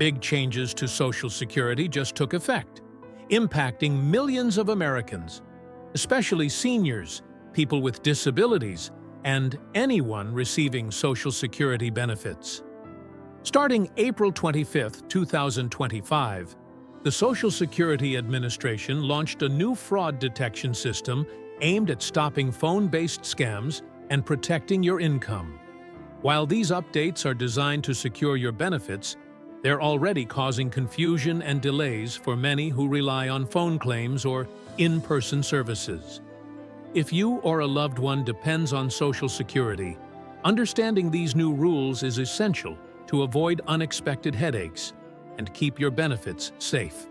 Big changes to Social Security just took effect, impacting millions of Americans, especially seniors, people with disabilities, and anyone receiving Social Security benefits. Starting April 25, 2025, the Social Security Administration launched a new fraud detection system aimed at stopping phone-based scams and protecting your income. While these updates are designed to secure your benefits, they're already causing confusion and delays for many who rely on phone claims or in-person services. If you or a loved one depends on Social Security, understanding these new rules is essential to avoid unexpected headaches and keep your benefits safe.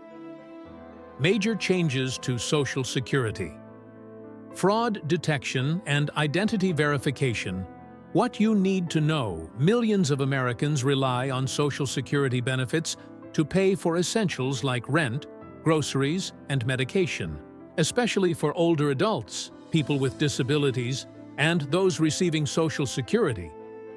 Major changes to Social Security. Fraud detection and identity verification. What you need to know: millions of Americans rely on Social Security benefits to pay for essentials like rent, groceries, and medication, especially for older adults, people with disabilities, and those receiving Social Security.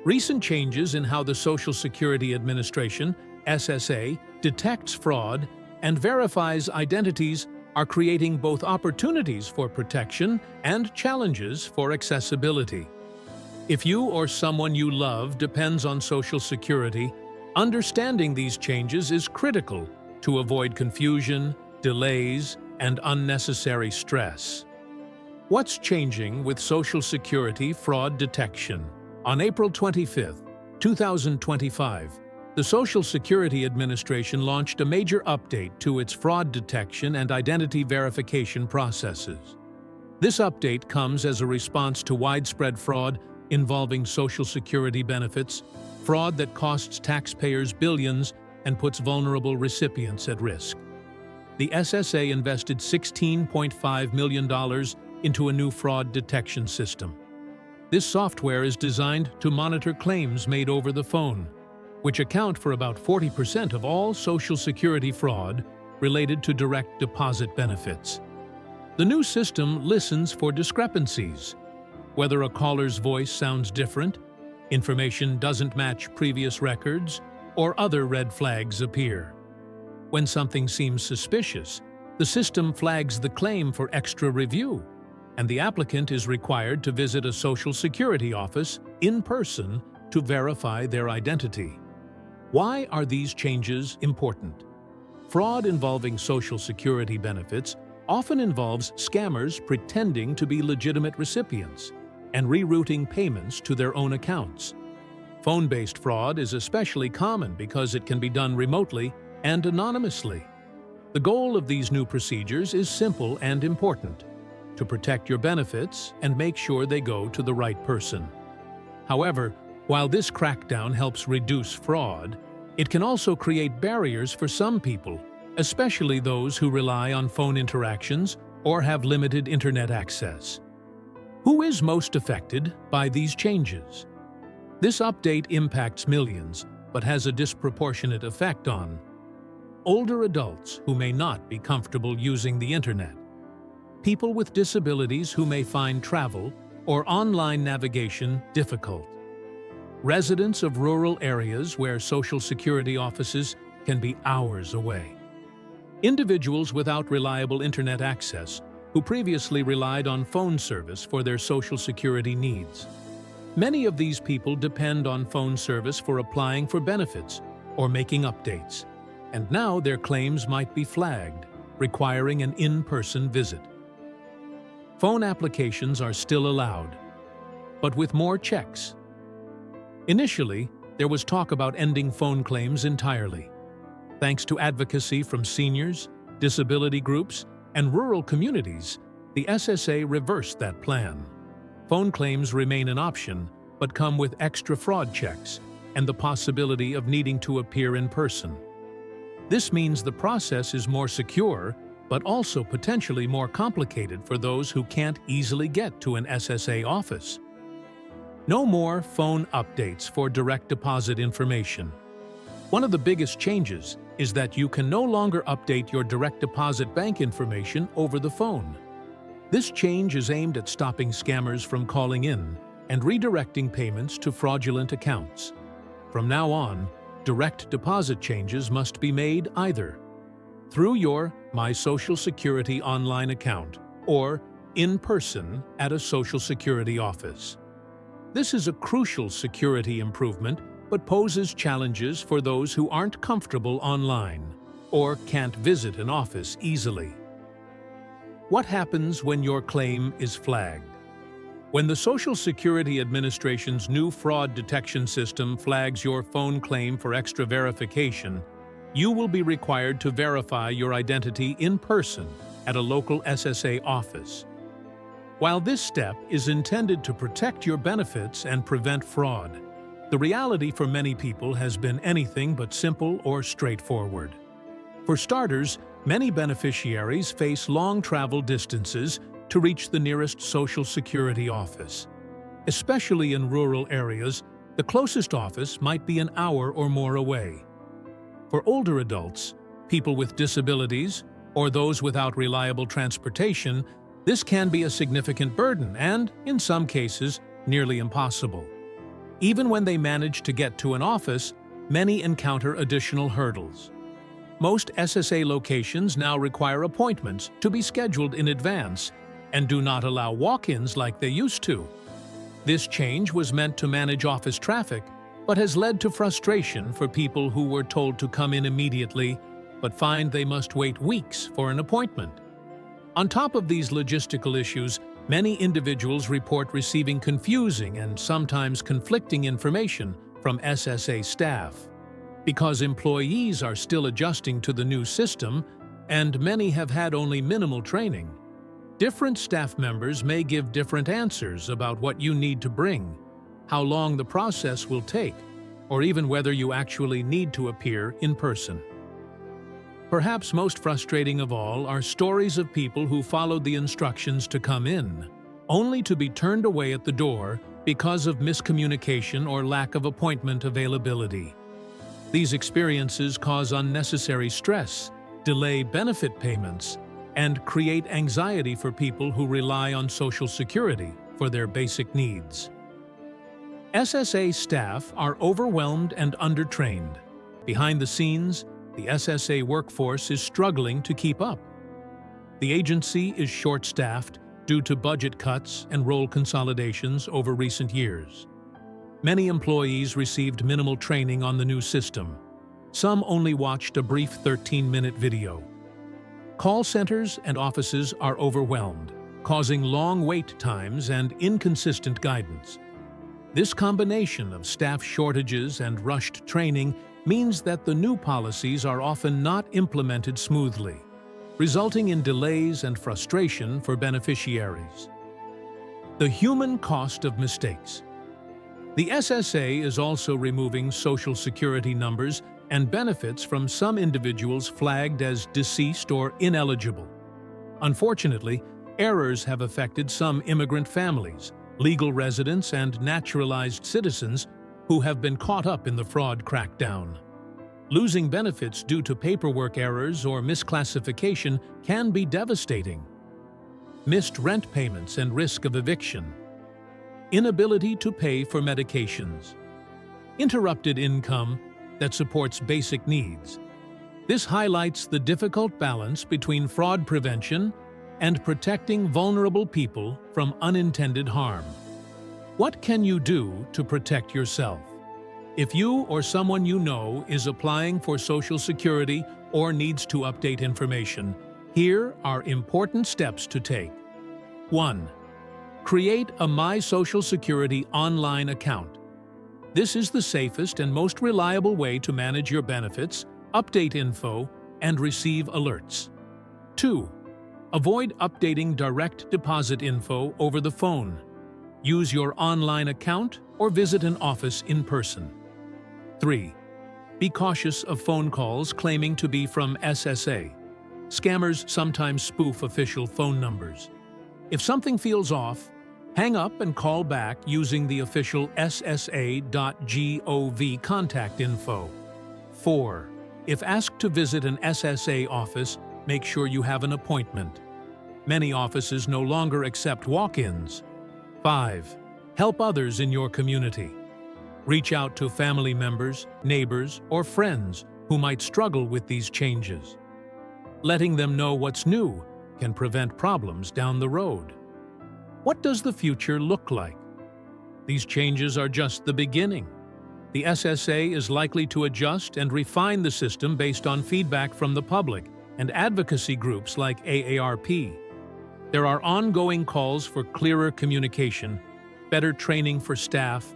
Recent changes in how the Social Security Administration, SSA, detects fraud and verifies identities are creating both opportunities for protection and challenges for accessibility. If you or someone you love depends on Social Security, understanding these changes is critical to avoid confusion, delays, and unnecessary stress. What's changing with Social Security fraud detection? On April 25, 2025, the Social Security Administration launched a major update to its fraud detection and identity verification processes. This update comes as a response to widespread fraud involving Social Security benefits, fraud that costs taxpayers billions and puts vulnerable recipients at risk. The SSA invested $16.5 million into a new fraud detection system. This software is designed to monitor claims made over the phone, which account for about 40% of all Social Security fraud related to direct deposit benefits. The new system listens for discrepancies, whether a caller's voice sounds different, information doesn't match previous records, or other red flags appear. When something seems suspicious, the system flags the claim for extra review, and the applicant is required to visit a Social Security office in person to verify their identity. Why are these changes important? Fraud involving Social Security benefits often involves scammers pretending to be legitimate recipients and rerouting payments to their own accounts. Phone-based fraud is especially common because it can be done remotely and anonymously. The goal of these new procedures is simple and important: to protect your benefits and make sure they go to the right person. However, while this crackdown helps reduce fraud, it can also create barriers for some people, especially those who rely on phone interactions or have limited internet access. Who is most affected by these changes? This update impacts millions, but has a disproportionate effect on older adults who may not be comfortable using the internet, people with disabilities who may find travel or online navigation difficult, residents of rural areas where Social Security offices can be hours away, individuals without reliable internet access who previously relied on phone service for their Social Security needs. Many of these people depend on phone service for applying for benefits or making updates, and now their claims might be flagged, requiring an in-person visit. Phone applications are still allowed, but with more checks. Initially, there was talk about ending phone claims entirely. Thanks to advocacy from seniors, disability groups, and rural communities, the SSA reversed that plan. Phone claims remain an option, but come with extra fraud checks and the possibility of needing to appear in person. This means the process is more secure, but also potentially more complicated for those who can't easily get to an SSA office. No more phone updates for direct deposit information. One of the biggest changes is that you can no longer update your direct deposit bank information over the phone. This change is aimed at stopping scammers from calling in and redirecting payments to fraudulent accounts. From now on, direct deposit changes must be made either through your My Social Security online account or in person at a Social Security office. This is a crucial security improvement, but poses challenges for those who aren't comfortable online or can't visit an office easily. What happens when your claim is flagged? When the Social Security Administration's new fraud detection system flags your phone claim for extra verification, you will be required to verify your identity in person at a local SSA office. While this step is intended to protect your benefits and prevent fraud, the reality for many people has been anything but simple or straightforward. For starters, many beneficiaries face long travel distances to reach the nearest Social Security office. Especially in rural areas, the closest office might be an hour or more away. For older adults, people with disabilities, or those without reliable transportation, this can be a significant burden and, in some cases, nearly impossible. Even when they manage to get to an office, many encounter additional hurdles. Most SSA locations now require appointments to be scheduled in advance and do not allow walk-ins like they used to. This change was meant to manage office traffic, but has led to frustration for people who were told to come in immediately but find they must wait weeks for an appointment. On top of these logistical issues, many individuals report receiving confusing and sometimes conflicting information from SSA staff. Because employees are still adjusting to the new system, and many have had only minimal training, different staff members may give different answers about what you need to bring, how long the process will take, or even whether you actually need to appear in person. Perhaps most frustrating of all are stories of people who followed the instructions to come in, only to be turned away at the door because of miscommunication or lack of appointment availability. These experiences cause unnecessary stress, delay benefit payments, and create anxiety for people who rely on Social Security for their basic needs. SSA staff are overwhelmed and undertrained. Behind the scenes, the SSA workforce is struggling to keep up. The agency is short-staffed due to budget cuts and role consolidations over recent years. Many employees received minimal training on the new system. Some only watched a brief 13-minute video. Call centers and offices are overwhelmed, causing long wait times and inconsistent guidance. This combination of staff shortages and rushed training means that the new policies are often not implemented smoothly, resulting in delays and frustration for beneficiaries. The human cost of mistakes. The SSA is also removing Social Security numbers and benefits from some individuals flagged as deceased or ineligible. Unfortunately, errors have affected some immigrant families, legal residents, and naturalized citizens who have been caught up in the fraud crackdown. Losing benefits due to paperwork errors or misclassification can be devastating. Missed rent payments and risk of eviction. Inability to pay for medications. Interrupted income that supports basic needs. This highlights the difficult balance between fraud prevention and protecting vulnerable people from unintended harm. What can you do to protect yourself? If you or someone you know is applying for Social Security or needs to update information, here are important steps to take. 1. Create a My Social Security online account. This is the safest and most reliable way to manage your benefits, update info, and receive alerts. 2. Avoid updating direct deposit info over the phone. Use your online account or visit an office in person. 3. Be cautious of phone calls claiming to be from SSA. Scammers sometimes spoof official phone numbers. If something feels off, hang up and call back using the official ssa.gov contact info. 4. If asked to visit an SSA office, make sure you have an appointment. Many offices no longer accept walk-ins. 5. Help others in your community. Reach out to family members, neighbors, or friends who might struggle with these changes. Letting them know what's new can prevent problems down the road. What does the future look like? These changes are just the beginning. The SSA is likely to adjust and refine the system based on feedback from the public and advocacy groups like AARP. There are ongoing calls for clearer communication, better training for staff,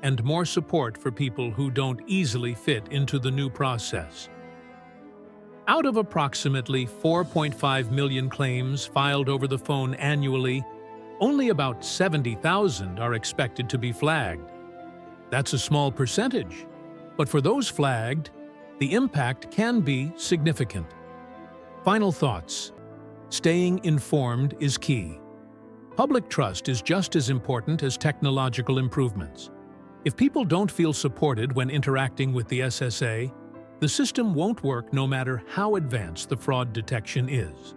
and more support for people who don't easily fit into the new process. Out of approximately 4.5 million claims filed over the phone annually, only about 70,000 are expected to be flagged. That's a small percentage, but for those flagged, the impact can be significant. Final thoughts. Staying informed is key. Public trust is just as important as technological improvements. If people don't feel supported when interacting with the SSA, the system won't work no matter how advanced the fraud detection is.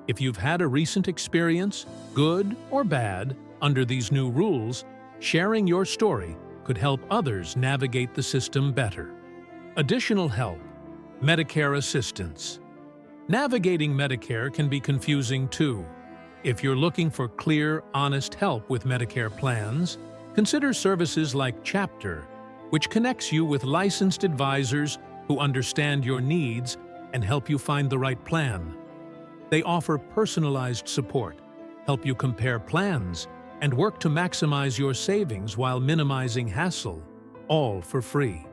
If you've had a recent experience, good or bad, under these new rules, sharing your story could help others navigate the system better. Additional help. Medicare assistance. Navigating Medicare can be confusing too. If you're looking for clear, honest help with Medicare plans, consider services like Chapter, which connects you with licensed advisors who understand your needs and help you find the right plan. They offer personalized support, help you compare plans, and work to maximize your savings while minimizing hassle, all for free.